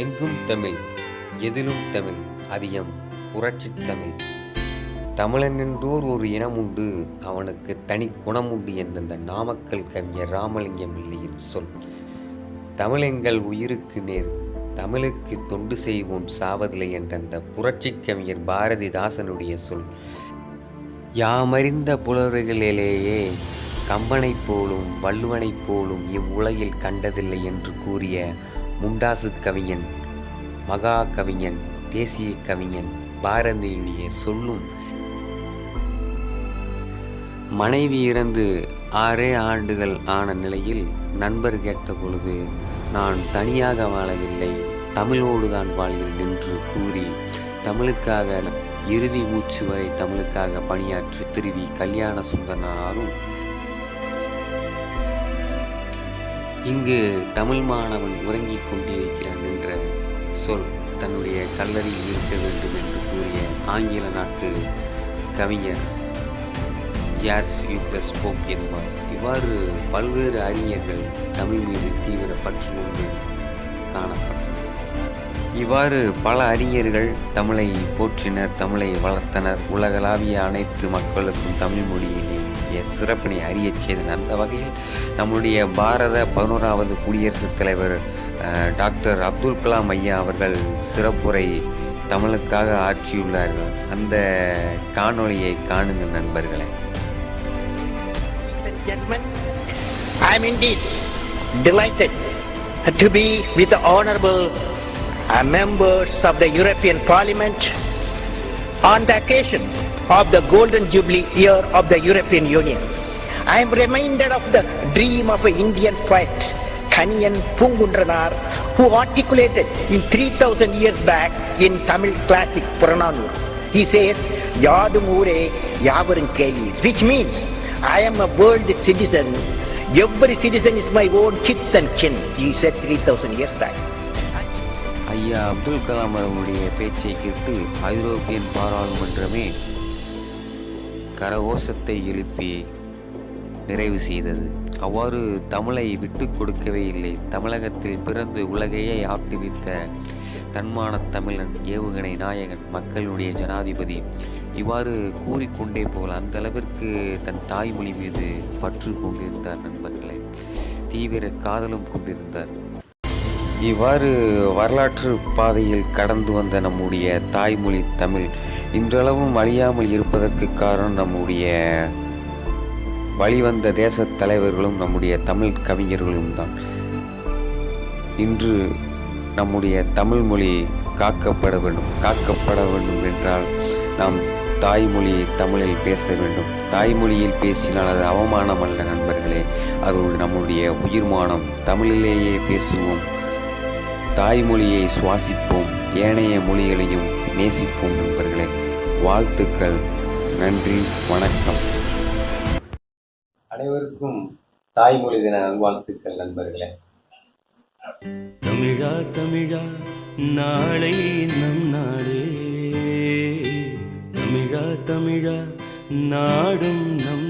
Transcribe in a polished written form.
எங்கும் தமிழ், எதிலும் தமிழ், அதிகம் புரட்சித் தமிழ். தமிழன் என்றோர் ஒரு இனம் உண்டு, அவனுக்கு தனி குணமுண்டு என்ற நாமக்கல் கவிஞர் ராமலிங்கம் பிள்ளையின் சொல். தமிழ் எங்கள் உயிருக்கு நேர், தமிழுக்கு தொண்டு செய்வோம் சாவதில்லை என்ற புரட்சிக் கவிஞர் பாரதிதாசனுடைய சொல். யாமறிந்த புலவர்களிலேயே கம்பனைப் போலும் வள்ளுவனைப் போலும் இவ்வுலகில் கண்டதில்லை என்று கூறிய முண்டாசு கவிஞன், மகா கவிஞன், தேசிய கவிஞன் பாரதியுடைய சொல்லும். மனைவி இறந்து 6 ஆண்டுகள் ஆன நிலையில் நண்பர் கேட்ட பொழுது, நான் தனியாக வாழவில்லை, தமிழோடு தான் வாழ்கிறேன் என்று கூறி தமிழுக்காக இறுதி மூச்சு வரை தமிழுக்காக பணியாற்றி திருவி கல்யாண சுந்தரனாலும் இங்கு தமிழ் மாணவன் உறங்கிக் கொண்டிருக்கிறான் என்ற சொல் தன்னுடைய கல்லறையில் இருக்க வேண்டும் என்று கூறிய ஆங்கில நாட்டு கவிஞர் ஜார்ஜ் யூக்ளஸ் போப் என்பார். இவ்வாறு பல்வேறு அறிஞர்கள் தமிழ் மீது தீவிர பற்று கொண்டு காணப்பட்டனர். இவ்வாறு பல அறிஞர்கள் தமிழை போற்றினர், தமிழை வளர்த்தனர். உலகளாவிய அனைத்து மக்களுக்கும் தமிழ் மொழியிலேயே சிறப்பினை அறியச் செய்தனர். அந்த வகையில் நம்முடைய பாரத 11வது குடியரசுத் தலைவர் டாக்டர் அப்துல் கலாம் ஐயா அவர்கள் சிறப்புரை தமிழுக்காக ஆற்றியுள்ளார்கள். அந்த காணொளியை காணுங்கள் நண்பர்களே. I am indeed delighted to be with the honorable members of the European Parliament on the occasion of the Golden Jubilee year of the European Union. I am reminded of the dream of an Indian poet, Kaniyan Pungundranar, who articulated in 3000 years back in Tamil classic Purananur. He says, Yadum Ure Yavarum Kelis, which means I am a world citizen. Every citizen is my own kith and kin. He said 3000 years back. ஐயா அப்துல் கலாம் அவருடைய பேச்சை கேட்டு European பாராளுமன்றமே கரகோஷத்தை எழுப்பி நிறைவு செய்தது. அவ்வாறு தமிழை விட்டு கொடுக்கவே இல்லை. தமிழகத்தில் பிறந்து உலகையே ஆட்டுவித்த தன்மான தமிழன், ஏவுகணை நாயகன், மக்களுடைய ஜனாதிபதி, இவ்வாறு கூறிக்கொண்டே போகலாம். அந்த அளவிற்கு தன் தாய்மொழி மீது பற்று கொண்டிருந்தார் நண்பர்களை, தீவிர காதலும் கொண்டிருந்தார். இவ்வாறு வரலாற்று பாதையில் கடந்து வந்த நம்முடைய தாய்மொழி தமிழ் இன்றளவும் அழியாமல் இருப்பதற்கு காரணம் நம்முடைய வழிவந்த தேச தலைவர்களும் நம்முடைய தமிழ் கவிஞர்களும் தான். இன்று நம்முடைய தமிழ் மொழி காக்கப்பட வேண்டும் என்றால் நாம் தாய்மொழி தமிழில் பேச வேண்டும். தாய்மொழியில் பேசினால் அது அவமானம் அல்ல நண்பர்களே, அதோடு நம்முடைய உயிர்மானம். தமிழிலேயே பேசுவோம், தாய்மொழியை சுவாசிப்போம், ஏனைய மொழிகளையும் நேசிப்போம் நண்பர்களே. வாழ்த்துக்கள், நன்றி, வணக்கம். அனைவருக்கும் தாய்மொழி தின நல்வாழ்த்துக்கள் நண்பர்களே. தமிழா தமிழா நாளை நம் நாடே, தமிழா தமிழா நாடும் நம்